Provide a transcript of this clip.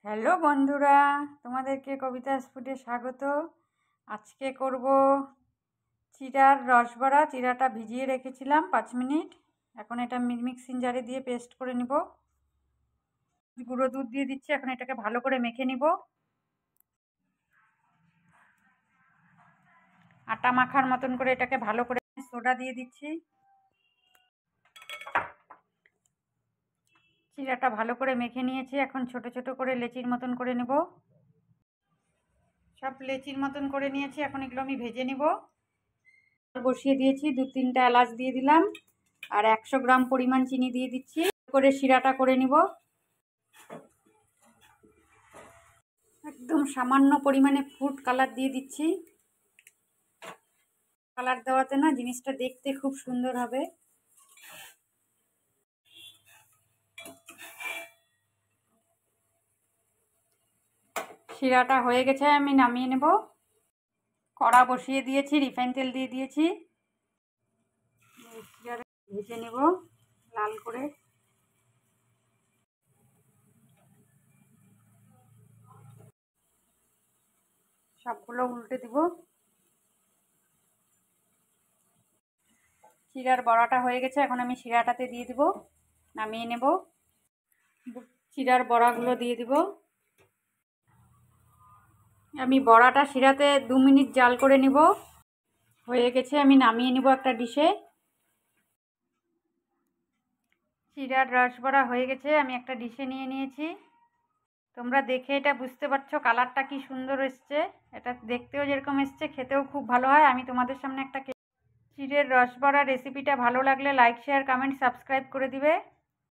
Hello বন্ধুরা, তোমাদেরকে কবিতাস ফুডে স্বাগত। আজকে করব চিড়ার রসবড়া। চিড়াটা ভিজিয়ে রেখেছিলাম 5 মিনিট। এখন এটা মিক্সিং জারে দিয়ে পেস্ট করে নিব। গুঁড়ো দুধ দিয়ে দিচ্ছি। এখন এটাকে ভালো করে মেখে নিব। আটা মাখার মতন করে এটাকে ভালো করে সোডা দিয়ে দিচ্ছি। চিড়াটা ভালো করে মেখে নিয়েছি। এখন ছোট ছোট করে লেচির মতন করে নেব। সব লেচির মতন করে নিয়েছি। এখন এগুলো আমি ভেজে নিব। বসিয়ে দিয়েছি, 2-3টা এলাচ দিয়ে দিলাম, আর 100 গ্রাম পরিমাণ চিনি দিয়ে দিচ্ছি। করে শিরাটা করে নিব। একদম সামান্য পরিমাণে ফুড কালার দিয়ে দিচ্ছি। কালার দেওয়াতে না জিনিসটা দেখতে খুব সুন্দর হবে। শিরাটা হয়ে গেছে, আমি নামিয়ে নেব। কড়া বসিয়ে দিয়েছি, রিফাইন তেল দিয়ে দিয়েছি। ভেজে নেব লাল করে। সবগুলো উল্টে দিব। চিড়ার বড়াটা হয়ে গেছে, এখন আমি শিরাটাতে দিয়ে দিব, নামিয়ে নেব। চিড়ার বড়াগুলো দিয়ে দিব। আমি বড়াটা শিরাতে 2 মিনিট জাল করে নিব। হয়ে গেছে, আমি নামিয়ে নিব একটা ডিশে। চিড়ার রসবড়া হয়ে গেছে, আমি একটা ডিশে নিয়ে নিয়েছি। তোমরা দেখে এটা বুঝতে পারছো কালারটা কি সুন্দর এসছে। এটা দেখতেও যেরকম এসছে, খেতেও খুব ভালো হয়। আমি তোমাদের সামনে একটা চিড়ের রসবড়া রেসিপিটা ভালো লাগলে লাইক, শেয়ার, কমেন্ট, সাবস্ক্রাইব করে দিবে।